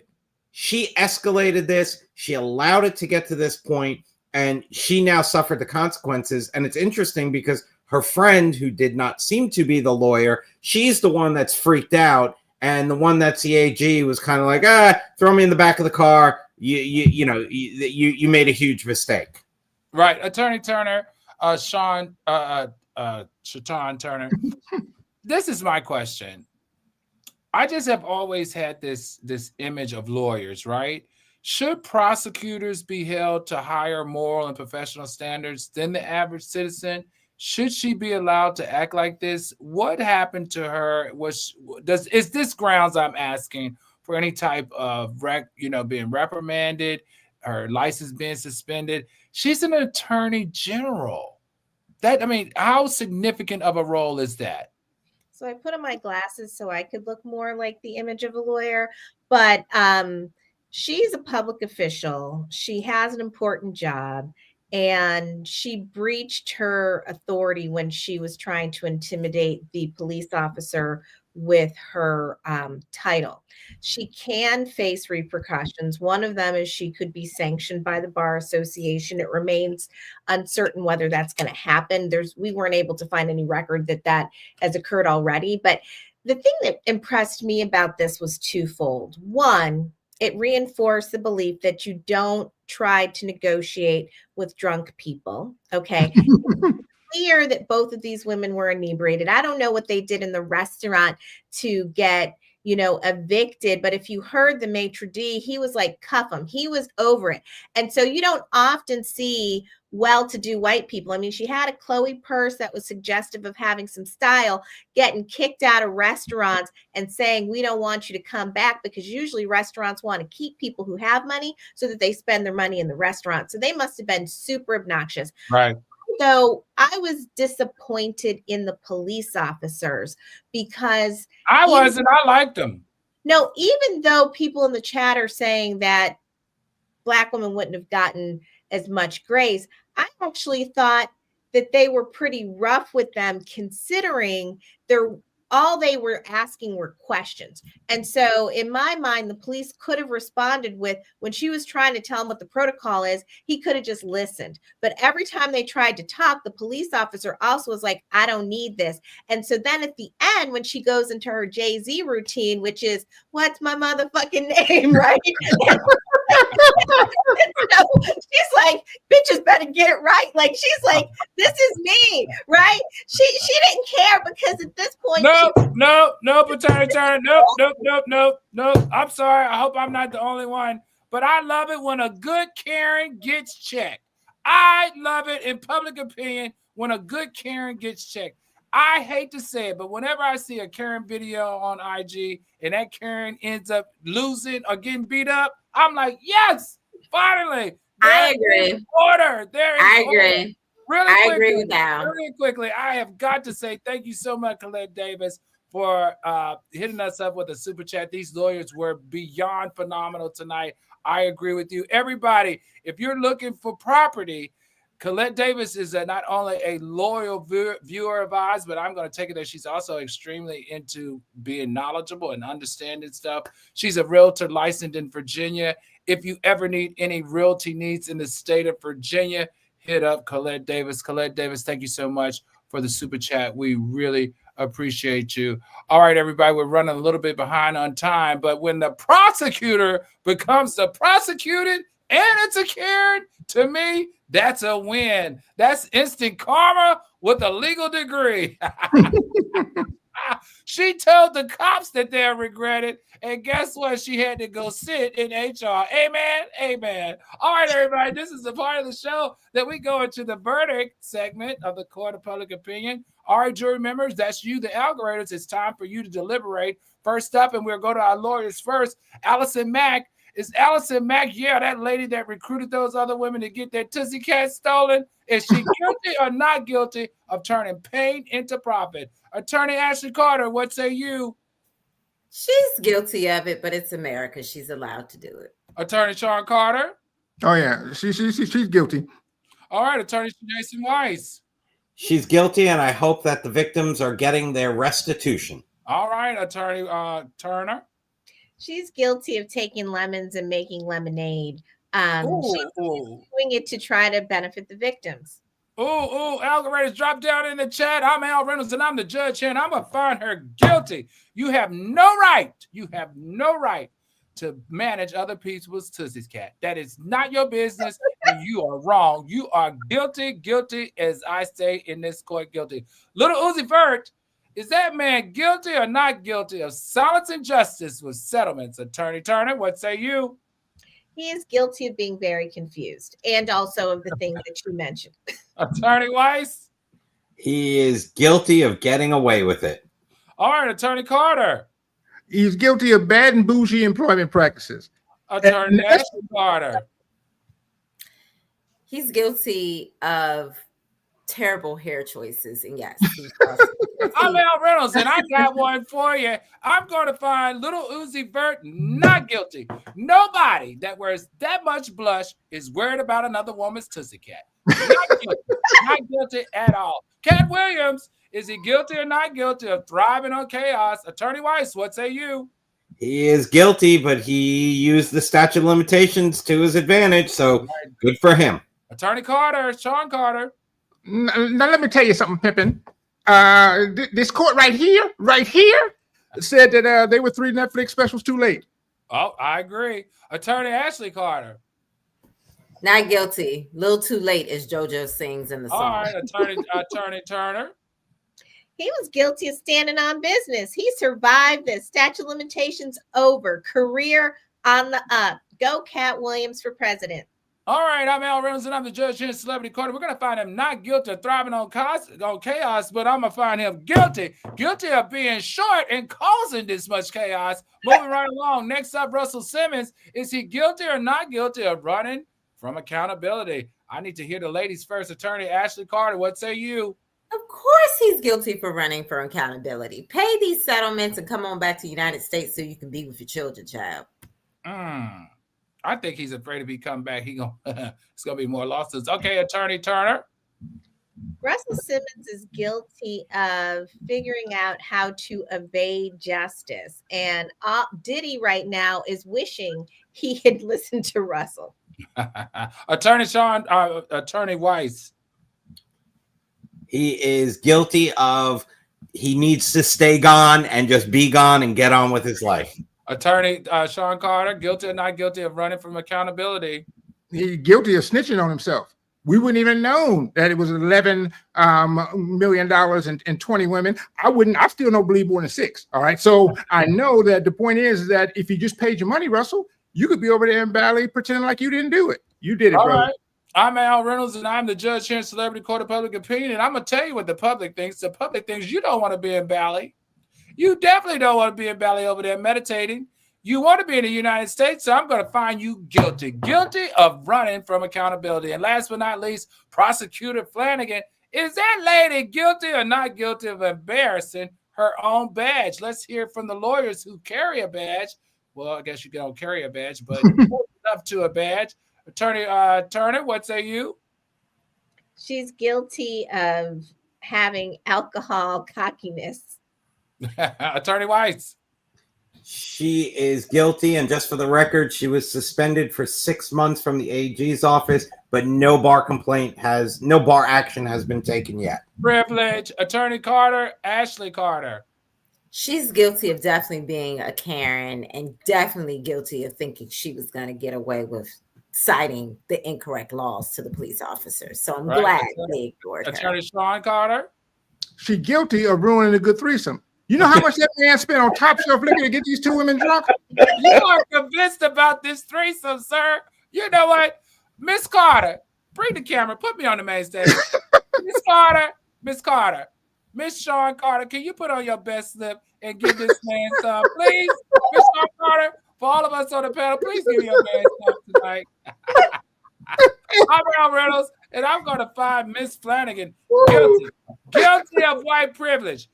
She escalated this. She allowed it to get to this point, and she now suffered the consequences. And it's interesting because her friend, who did not seem to be the lawyer, she's the one that's freaked out. And the one that's the AG was kind of like, throw me in the back of the car. You made a huge mistake. Right. Attorney Turner, Shaitan Turner. This is my question. I just have always had this image of lawyers, right? Should prosecutors be held to higher moral and professional standards than the average citizen? Should she be allowed to act like this? What happened to her? Is this grounds, I'm asking, for any type of being reprimanded, her license being suspended? She's an attorney general. How significant of a role is that? So I put on my glasses so I could look more like the image of a lawyer, but she's a public official. She has an important job. And she breached her authority when she was trying to intimidate the police officer with her title. She can face repercussions. One of them is she could be sanctioned by the Bar Association. It remains uncertain whether that's going to happen. We weren't able to find any record that has occurred already. But the thing that impressed me about this was twofold. One, it reinforced the belief that you don't try to negotiate with drunk people. Okay. Clear that both of these women were inebriated. I don't know what they did in the restaurant to get, evicted. But if you heard the maitre d', he was like, cuff him. He was over it. And so you don't often see well-to-do white people. I mean, she had a Chloe purse that was suggestive of having some style, getting kicked out of restaurants and saying, we don't want you to come back, because usually restaurants want to keep people who have money so that they spend their money in the restaurant. So they must have been super obnoxious. Right. So I was disappointed in the police officers because I liked them. No, even though people in the chat are saying that Black women wouldn't have gotten as much grace, I actually thought that they were pretty rough with them, considering all they were asking were questions. And so in my mind, the police could have responded with, when she was trying to tell him what the protocol is, he could have just listened. But every time they tried to talk, the police officer also was like, I don't need this. And so then at the end, when she goes into her Jay-Z routine, which is, what's my motherfucking name, right? So she's like, bitches better get it right. Like, she's like, this is me, right? She didn't care, because at this point, No, Attorney Turner. No. I'm sorry. I hope I'm not the only one. But I love it when a good Karen gets checked. I love it in public opinion when a good Karen gets checked. I hate to say it, but whenever I see a Karen video on IG and that Karen ends up losing or getting beat up, I'm like, yes, finally. I agree. Order. I agree. I agree with that. Really quickly, I have got to say thank you so much, Colette Davis, for hitting us up with a super chat. These lawyers were beyond phenomenal tonight. I agree with you. Everybody, if you're looking for property, Colette Davis is not only a loyal viewer of ours, but I'm going to take it that she's also extremely into being knowledgeable and understanding stuff. She's a realtor licensed in Virginia. If you ever need any realty needs in the state of Virginia, hit up Colette Davis. Colette Davis, thank you so much for the super chat. We really appreciate you. All right, everybody, we're running a little bit behind on time, but when the prosecutor becomes the prosecuted and it's a Karen, to me, that's a win. That's instant karma with a legal degree. She told the cops that they'll regret it. And guess what? She had to go sit in HR. Amen. Amen. All right, everybody. This is the part of the show that we go into the verdict segment of the Court of Public Opinion. All right, jury members, that's you, the algorithms. It's time for you to deliberate. First up, and we'll go to our lawyers first. Allison Mack. Is Allison Mack, that lady that recruited those other women to get their Tootsie Cat stolen? Is she guilty or not guilty of turning pain into profit? Attorney Ashley Carter, what say you? She's guilty of it, but it's America. She's allowed to do it. Attorney Sean Carter? Oh, yeah. She's guilty. All right, Attorney Jason Weiss. She's guilty, and I hope that the victims are getting their restitution. All right, Attorney Turner. She's guilty of taking lemons and making lemonade. She's doing it to try to benefit the victims. Algorithm, drop down in the chat. I'm Al Reynolds, and I'm the judge here, and I'm going to find her guilty. You have no right to manage other people's Tootsie's Cat. That is not your business, and you are wrong. You are guilty, as I say in this court, guilty. Little Uzi Vert, is that man guilty or not guilty of silence and justice with settlements? Attorney Turner, what say you? He is guilty of being very confused, and also of the things that you mentioned. Attorney Weiss? He is guilty of getting away with it. All right, Attorney Carter? He's guilty of bad and bougie employment practices. Attorney Ashley Carter? He's guilty of terrible hair choices, and yes, I'm Al Reynolds, and I got one for you. I'm going to find little Uzi Vert not guilty. Nobody that wears that much blush is worried about another woman's Tootsie Cat. Not guilty at all. Katt Williams, is he guilty or not guilty of thriving on chaos? Attorney Weiss, what say you? He is guilty, but he used the statute of limitations to his advantage, so good for him. Attorney Carter, Sean Carter. Now let me tell you something, Pippin. This court right here said that they were 3 Netflix specials too late. Oh, I agree. Attorney Ashley Carter. Not guilty. Little too late, as JoJo sings in the song. All right, Attorney Turner. He was guilty of standing on business. He survived this. Statute of limitations over. Career on the up. Go Katt Williams for president. All right, I'm Al Reynolds, and I'm the judge here in Celebrity Court. We're going to find him not guilty of thriving on chaos, but I'm going to find him guilty of being short and causing this much chaos. Moving right along. Next up, Russell Simmons. Is he guilty or not guilty of running from accountability? I need to hear the ladies first. Attorney Ashley Carter, what say you? Of course he's guilty for running for accountability. Pay these settlements and come on back to the United States so you can be with your children, child. I think he's afraid if he come back, it's gonna be more lawsuits. Okay, Attorney Turner. Russell Simmons is guilty of figuring out how to evade justice, and Diddy right now is wishing he had listened to Russell. Attorney Weiss. He is guilty of he needs to stay gone and just be gone and get on with his life. Attorney Sean Carter, guilty or not guilty of running from accountability? He's guilty of snitching on himself. We wouldn't even known that it was $11 million and 20 women. I still don't believe more than 6. All right. So I know that the point is that if you just paid your money, Russell, you could be over there in Bali pretending like you didn't do it. You did it, All brother. right. I'm Al Reynolds, and I'm the judge here in Celebrity Court of Public Opinion. And I'm going to tell you what the public thinks. The public thinks you don't want to be in Bali. You definitely don't want to be in Bali over there meditating. You want to be in the United States, so I'm going to find you guilty of running from accountability. And last but not least, Prosecutor Flanigan. Is that lady guilty or not guilty of embarrassing her own badge? Let's hear from the lawyers who carry a badge. Well, I guess you don't carry a badge, but up to a badge. Attorney Turner, what say you? She's guilty of having alcohol cockiness. Attorney Weiss. She is guilty, and just for the record, she was suspended for 6 months from the AG's office, but no bar action has been taken yet. Privilege. Attorney Carter, Ashley Carter. She's guilty of definitely being a Karen and definitely guilty of thinking she was going to get away with citing the incorrect laws to the police officers. So I'm glad they ignored her. Attorney Sean Carter. She's guilty of ruining a good threesome. You know how much that man spent on Top Shelf liquor to get these 2 women drunk? You are convinced about this threesome, sir. You know what? Miss Carter, bring the camera. Put me on the main stage. Miss Carter, Miss Sean Carter, can you put on your best slip and give this man some, please? Miss Sean Carter, for all of us on the panel, please give me your man some tonight. I'm Al Reynolds, and I'm going to find Miss Flanigan guilty of white privilege,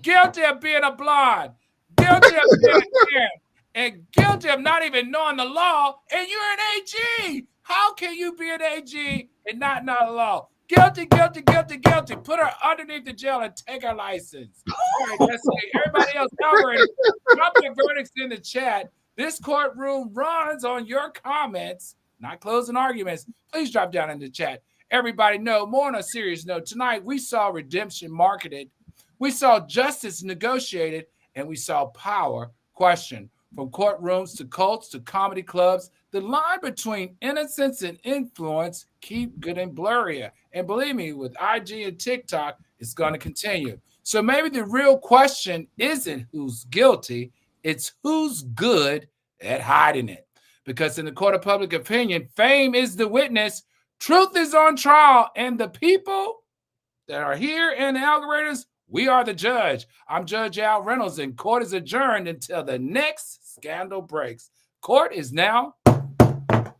guilty of being a blonde, guilty of being a Karen, and guilty of not even knowing the law, and you're an AG. How can you be an AG and not know the law? Guilty. Put her underneath the jail and take her license. All right, that's it. Everybody else, drop your verdicts in the chat. This courtroom runs on your comments, not closing arguments. Please drop down in the chat. Everybody know, more on a serious note, tonight we saw redemption marketed, we saw justice negotiated, and we saw power questioned. From courtrooms to cults to comedy clubs, the line between innocence and influence keep getting blurrier. And believe me, with IG and TikTok, it's going to continue. So maybe the real question isn't who's guilty, it's who's good at hiding it. Because in the court of public opinion, fame is the witness, truth is on trial, and the people that are here in the algorithms, we are the judge. I'm Judge Al Reynolds, and court is adjourned until the next scandal breaks. Court is now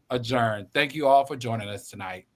adjourned. Thank you all for joining us tonight.